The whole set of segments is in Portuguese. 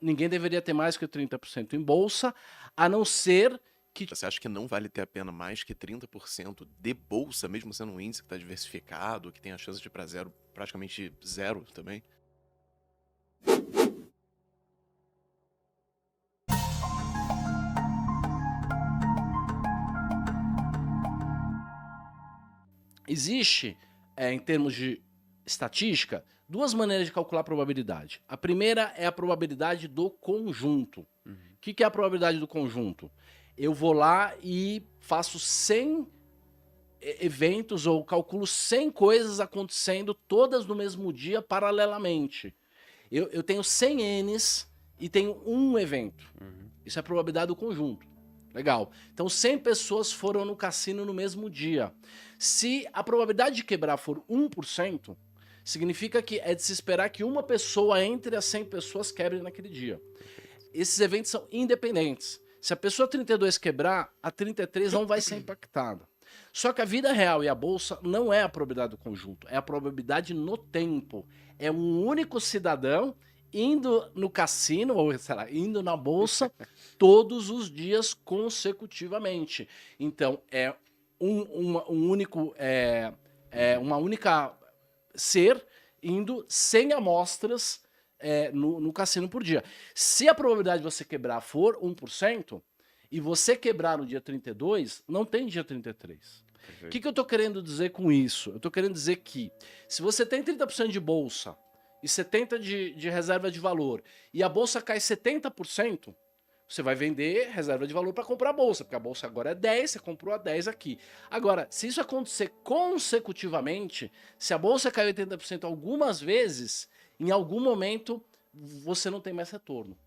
ninguém deveria ter mais que 30% em bolsa, a não ser que Você acha que não vale ter a pena mais que 30% de bolsa, mesmo sendo um índice que está diversificado, que tem a chance de ir para zero, praticamente zero também? existe, em termos de estatística, duas maneiras de calcular a probabilidade. A primeira é a probabilidade do conjunto. Uhum. O que é a probabilidade do conjunto? Eu vou lá e faço 100 eventos ou calculo 100 coisas acontecendo todas no mesmo dia paralelamente. Eu tenho 100 Ns e tenho um evento. Uhum. Isso é a probabilidade do conjunto. Legal. Então 100 pessoas foram no cassino no mesmo dia. Se a probabilidade de quebrar for 1%, significa que é de se esperar que uma pessoa entre as 100 pessoas quebre naquele dia. Esses eventos são independentes. Se a pessoa 32 quebrar, a 33 não vai ser impactada. Só que a vida real e a bolsa não é a probabilidade do conjunto, é a probabilidade no tempo. É um único cidadão indo no cassino, ou sei lá, indo na bolsa todos os dias consecutivamente. Então, é um único. Uma única ser indo 100 amostras no cassino por dia. Se a probabilidade de você quebrar for 1%, e você quebrar no dia 32, não tem dia 33. O que eu tô querendo dizer com isso? Eu tô querendo dizer que se você tem 30% de bolsa e 70% de reserva de valor e a bolsa cai 70%, você vai vender reserva de valor para comprar a bolsa, porque a bolsa agora é 10, você comprou a 10 aqui. Agora, se isso acontecer consecutivamente, se a bolsa cai 80% algumas vezes, em algum momento você não tem mais retorno.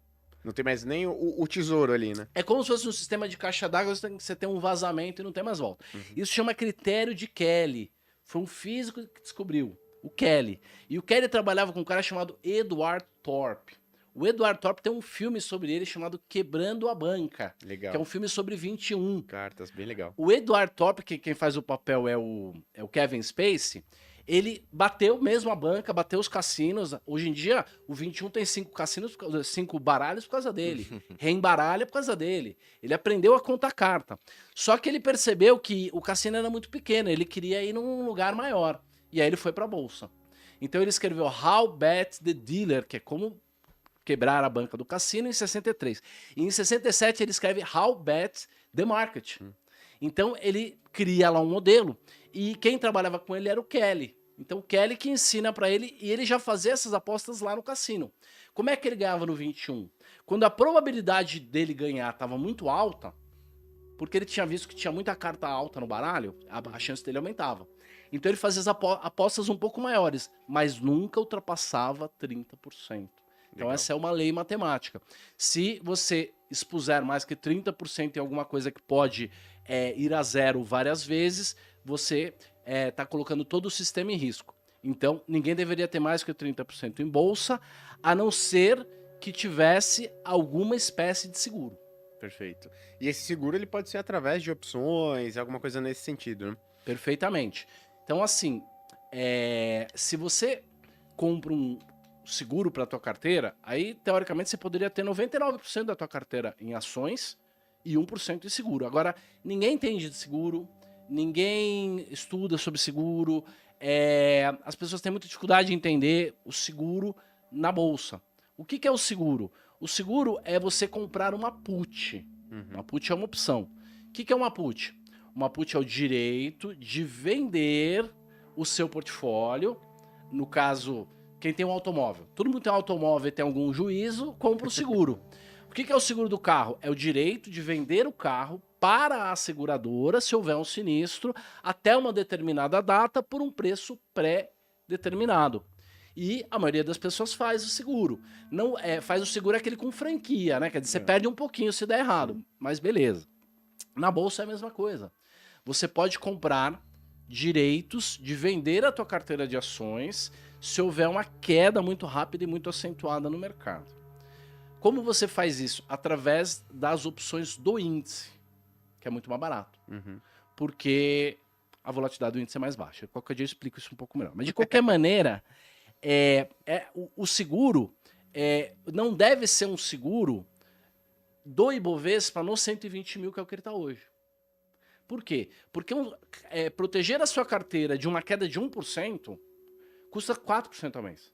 Não tem mais nem o tesouro ali, né? É como se fosse um sistema de caixa d'água, você tem um vazamento e não tem mais volta. Isso chama critério de Kelly. Foi um físico que descobriu, o Kelly. E o Kelly trabalhava com um cara chamado Edward Thorpe. O Edward Thorpe tem um filme sobre ele chamado Quebrando a Banca, Legal. que é um filme sobre 21. Cartas, bem legal. O Edward Thorpe, que quem faz o papel é o Kevin Spacey, ele bateu mesmo a banca, bateu os cassinos. Hoje em dia, o 21 tem 5 cassinos, 5 baralhos por causa dele. Reembaralha por causa dele. Ele aprendeu a contar carta. Só que ele percebeu que o cassino era muito pequeno, ele queria ir num lugar maior. E aí ele foi pra bolsa. Então ele escreveu How Bet the Dealer, que é como quebrar a banca do cassino, em 63. E em 67 ele escreve How Bet the Market. Então ele cria lá um modelo e quem trabalhava com ele era o Kelly. Então o Kelly que ensina para ele e ele já fazia essas apostas lá no cassino. Como é que ele ganhava no 21? Quando a probabilidade dele ganhar estava muito alta, porque ele tinha visto que tinha muita carta alta no baralho, a chance dele aumentava. Então ele fazia as apostas um pouco maiores, mas nunca ultrapassava 30%. Então Legal. essa é uma lei matemática. Se você expuser mais que 30% em alguma coisa que pode ir a zero várias vezes, você está colocando todo o sistema em risco. Então ninguém deveria ter mais que 30% em bolsa, a não ser que tivesse alguma espécie de seguro. Perfeito. E esse seguro ele pode ser através de opções, alguma coisa nesse sentido, né? Perfeitamente. Então, assim, se você compra um seguro para tua carteira, aí, teoricamente, você poderia ter 99% da tua carteira em ações e 1% em seguro. Agora, ninguém entende de seguro, ninguém estuda sobre seguro, as pessoas têm muita dificuldade de entender o seguro na bolsa. O que é o seguro? O seguro é você comprar uma put. Uma put é uma opção. O que é uma put? Uma put é o direito de vender o seu portfólio. No caso, quem tem um automóvel. Todo mundo tem um automóvel e tem algum juízo, compra o seguro. O que é o seguro do carro? É o direito de vender o carro para a seguradora, se houver um sinistro, até uma determinada data, por um preço pré-determinado. E a maioria das pessoas faz o seguro. Não faz o seguro aquele com franquia, né? Quer dizer, você perde um pouquinho se der errado, mas beleza. Na bolsa é a mesma coisa. Você pode comprar direitos de vender a tua carteira de ações se houver uma queda muito rápida e muito acentuada no mercado. Como você faz isso? Através das opções do índice, que é muito mais barato. Porque a volatilidade do índice é mais baixa. Qualquer dia eu explico isso um pouco melhor. Mas de qualquer maneira, o seguro não deve ser um seguro do Ibovespa no 120 mil, que é o que ele está hoje. Por quê? Porque proteger a sua carteira de uma queda de 1% custa 4% ao mês.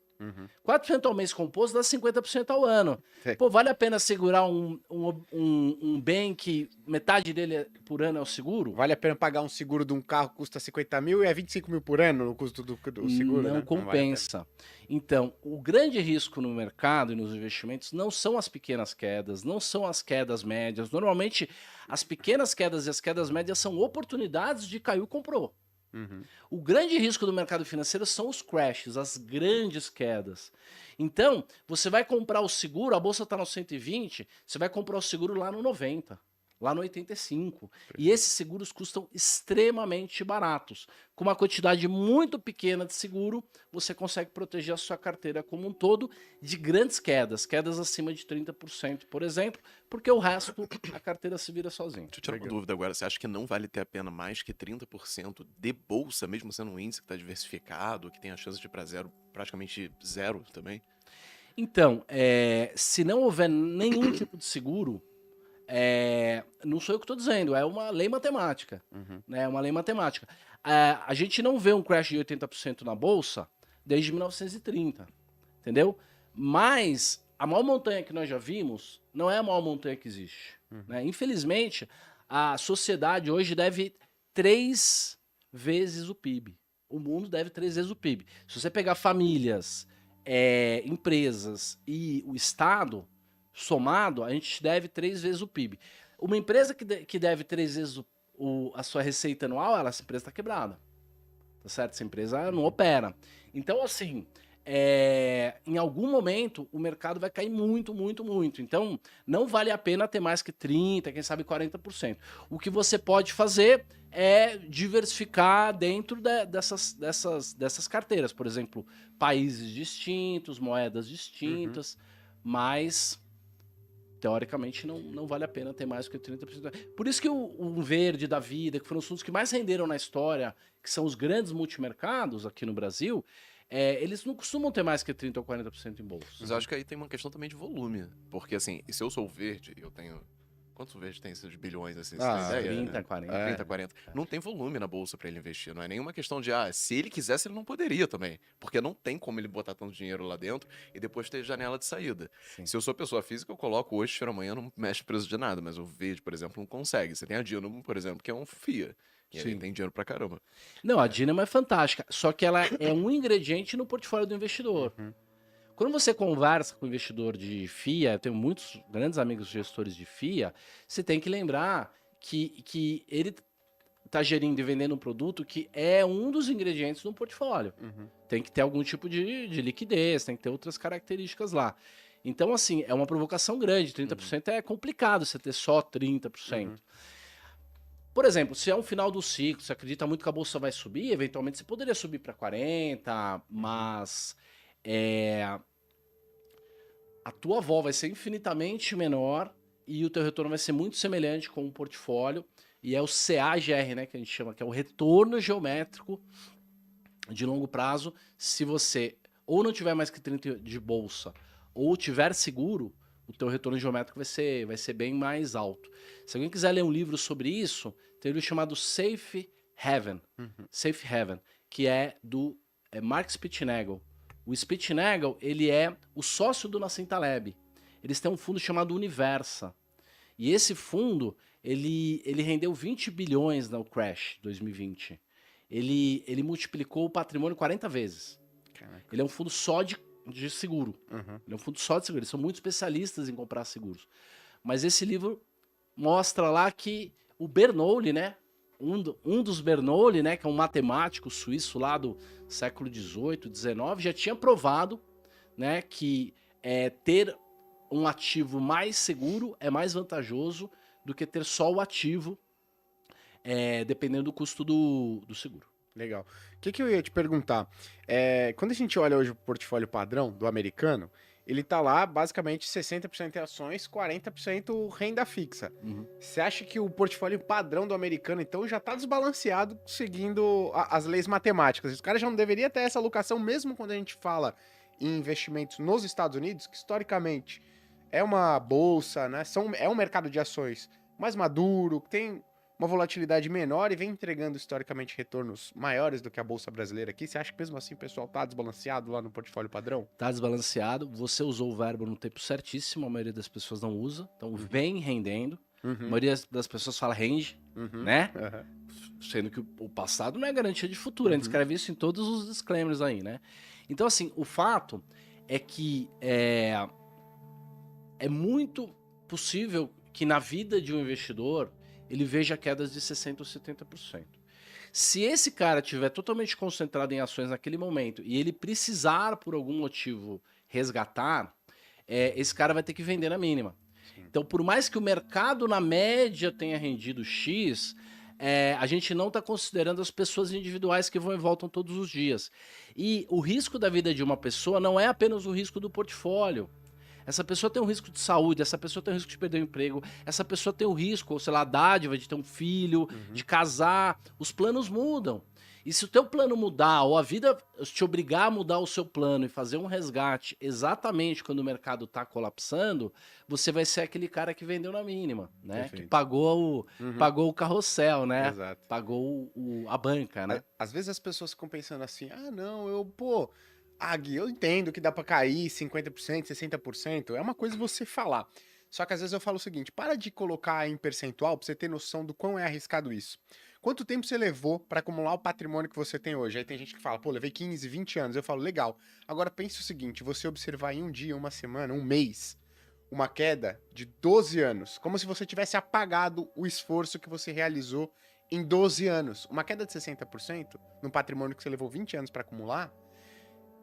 4% ao mês composto dá 50% ao ano. Pô, vale a pena segurar um bem que metade dele por ano é o seguro? Vale a pena pagar um seguro de um carro que custa 50 mil e é 25 mil por ano no custo do seguro, Não né? compensa. Então, o grande risco no mercado e nos investimentos não são as pequenas quedas, não são as quedas médias. Normalmente, as pequenas quedas e as quedas médias são oportunidades de caiu e comprou. O grande risco do mercado financeiro são os crashes, as grandes quedas. Então, você vai comprar o seguro, a bolsa está no 120, você vai comprar o seguro lá no 90, lá no 85. E esses seguros custam extremamente baratos. Com uma quantidade muito pequena de seguro, você consegue proteger a sua carteira como um todo de grandes quedas, quedas acima de 30%, por exemplo, porque o resto a carteira se vira sozinha. Deixa eu tirar uma dúvida agora. Você acha que não vale ter a pena mais que 30% de bolsa, mesmo sendo um índice que está diversificado, que tem a chance de ir para zero, praticamente zero também? Então, se não houver nenhum tipo de seguro, não sou eu que estou dizendo, é uma lei matemática. Né? É uma lei matemática. A gente não vê um crash de 80% na bolsa desde 1930, entendeu? Mas a maior montanha que nós já vimos não é a maior montanha que existe. Né? Infelizmente, a sociedade hoje deve 3 vezes o PIB. O mundo deve 3 vezes o PIB. Se você pegar famílias, empresas e o Estado somado, a gente deve 3 vezes o PIB. Uma empresa que deve 3 vezes a sua receita anual, essa empresa está quebrada. Tá certo? Essa empresa não opera. Então, assim, em algum momento, o mercado vai cair muito, muito, muito. Então, não vale a pena ter mais que 30%, quem sabe 40%. O que você pode fazer é diversificar dentro dessas carteiras. Por exemplo, países distintos, moedas distintas, mas teoricamente não vale a pena ter mais que 30%. Por isso que o Verde da vida, que foram os fundos que mais renderam na história, que são os grandes multimercados aqui no Brasil, eles não costumam ter mais que 30% ou 40% em bolsa. Mas eu acho que aí tem uma questão também de volume. Porque, assim, se eu sou o Verde, eu tenho... Quantos Verdes tem esses bilhões, assim? Você tem ideia, 30, né? 40. 30, 40. Não tem volume na bolsa pra ele investir. Não é nenhuma questão de, se ele quisesse, ele não poderia também. Porque não tem como ele botar tanto dinheiro lá dentro e depois ter janela de saída. Sim. Se eu sou pessoa física, eu coloco hoje, tiro amanhã, não mexe preço de nada. Mas o Verde, por exemplo, não consegue. Você tem a Dynamo, por exemplo, que é um FIA. E ele tem dinheiro pra caramba. Não, a Dynamo é fantástica. Só que ela é um ingrediente no portfólio do investidor. Quando você conversa com o investidor de FIA, eu tenho muitos grandes amigos gestores de FIA, você tem que lembrar que ele está gerindo e vendendo um produto que é um dos ingredientes do portfólio. Tem que ter algum tipo de liquidez, tem que ter outras características lá. Então, assim, é uma provocação grande. 30% é complicado você ter só 30%. Por exemplo, se é um final do ciclo, você acredita muito que a bolsa vai subir, eventualmente você poderia subir para 40%, mas... a tua vol vai ser infinitamente menor e o teu retorno vai ser muito semelhante com o portfólio, e é o CAGR, né, que a gente chama, que é o retorno geométrico de longo prazo. Se você ou não tiver mais que 30 de bolsa ou tiver seguro, o teu retorno geométrico vai ser bem mais alto. Se alguém quiser ler um livro sobre isso, tem um livro chamado Safe Haven, Safe Haven, que é do Mark Spitznagel. O Spitznagel, ele é o sócio do Nassim Taleb. Eles têm um fundo chamado Universa. E esse fundo, ele rendeu 20 bilhões no crash 2020. Ele multiplicou o patrimônio 40 vezes. Caraca. Ele é um fundo só de seguro. Ele é um fundo só de seguro. Eles são muito especialistas em comprar seguros. Mas esse livro mostra lá que o Bernoulli, né? Um dos Bernoulli, né, que é um matemático suíço lá do século XVIII, XIX, já tinha provado, né, que ter um ativo mais seguro é mais vantajoso do que ter só o ativo, dependendo do custo do seguro. Legal. O que eu ia te perguntar? Quando a gente olha hoje o portfólio padrão do americano, ele tá lá basicamente 60% em ações, 40% renda fixa. Você acha que o portfólio padrão do americano, então, já tá desbalanceado seguindo as leis matemáticas? Os caras já não deveriam ter essa alocação, mesmo quando a gente fala em investimentos nos Estados Unidos, que historicamente é uma bolsa, né? É um mercado de ações mais maduro, que tem uma volatilidade menor e vem entregando historicamente retornos maiores do que a bolsa brasileira aqui. Você acha que mesmo assim o pessoal tá desbalanceado lá no portfólio padrão? Tá desbalanceado. Você usou o verbo no tempo certíssimo, a maioria das pessoas não usa. Então vem rendendo. A maioria das pessoas fala rende, né? Sendo que o passado não é garantia de futuro. A gente escreve isso em todos os disclaimers aí, né? Então, assim, o fato é que é muito possível que na vida de um investidor ele veja quedas de 60% ou 70%. Se esse cara estiver totalmente concentrado em ações naquele momento e ele precisar, por algum motivo, resgatar, esse cara vai ter que vender na mínima. Sim. Então, por mais que o mercado, na média, tenha rendido X, a gente não está considerando as pessoas individuais que vão e voltam todos os dias. E o risco da vida de uma pessoa não é apenas o risco do portfólio. Essa pessoa tem um risco de saúde, essa pessoa tem um risco de perder o emprego, essa pessoa tem o risco, ou sei lá, a dádiva de ter um filho, de casar. Os planos mudam. E se o teu plano mudar, ou a vida te obrigar a mudar o seu plano e fazer um resgate exatamente quando o mercado está colapsando, você vai ser aquele cara que vendeu na mínima, né? Perfeito. Que pagou o carrossel, né? Exato. Pagou a banca, né? Às vezes as pessoas ficam pensando assim, Gui, eu entendo que dá pra cair 50%, 60%, é uma coisa você falar. Só que às vezes eu falo o seguinte, para de colocar em percentual pra você ter noção do quão é arriscado isso. Quanto tempo você levou pra acumular o patrimônio que você tem hoje? Aí tem gente que fala, levei 15, 20 anos. Eu falo, legal. Agora pense o seguinte, você observar em um dia, uma semana, um mês, uma queda de 12 anos, como se você tivesse apagado o esforço que você realizou em 12 anos. Uma queda de 60% no patrimônio que você levou 20 anos pra acumular,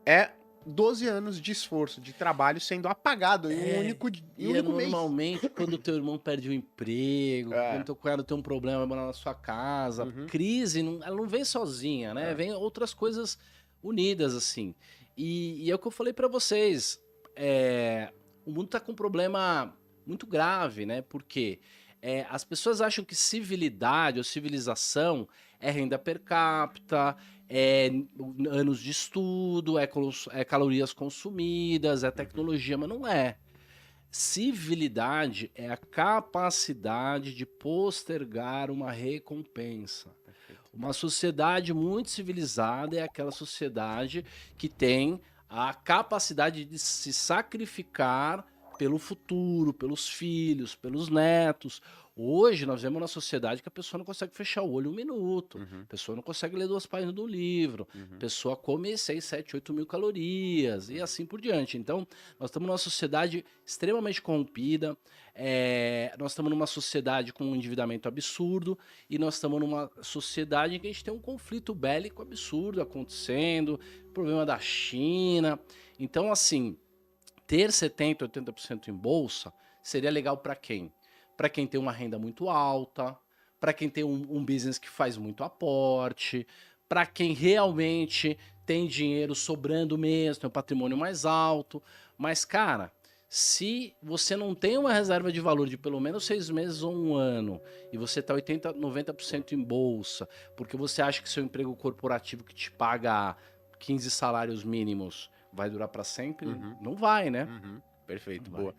é 12 anos de esforço, de trabalho sendo apagado em um único mês. Normalmente quando o teu irmão perde o emprego, quando teu cunhado tem um problema, vai morar na sua casa, crise, ela não vem sozinha, né? Vem outras coisas unidas, assim. E é o que eu falei pra vocês, o mundo tá com um problema muito grave, né? Porque as pessoas acham que civilidade ou civilização é renda per capita, anos de estudo, calorias consumidas, é tecnologia, mas não é. Civilidade é a capacidade de postergar uma recompensa. Uma sociedade muito civilizada é aquela sociedade que tem a capacidade de se sacrificar pelo futuro, pelos filhos, pelos netos. Hoje nós vemos uma sociedade que a pessoa não consegue fechar o olho um minuto, a pessoa não consegue ler 2 páginas do livro, a pessoa come 6, 7, 8 mil calorias e assim por diante. Então, nós estamos numa sociedade extremamente corrompida, nós estamos numa sociedade com um endividamento absurdo e nós estamos numa sociedade em que a gente tem um conflito bélico absurdo acontecendo, problema da China. Então, assim, ter 70%, 80% em bolsa seria legal para quem? Para quem tem uma renda muito alta, para quem tem um business que faz muito aporte, para quem realmente tem dinheiro sobrando mesmo, tem um patrimônio mais alto. Mas, cara, se você não tem uma reserva de valor de pelo menos 6 meses ou 1 ano, e você está 80%, 90% em bolsa, porque você acha que seu emprego corporativo que te paga 15 salários mínimos vai durar para sempre, não vai, né? Perfeito, Não vai. boa.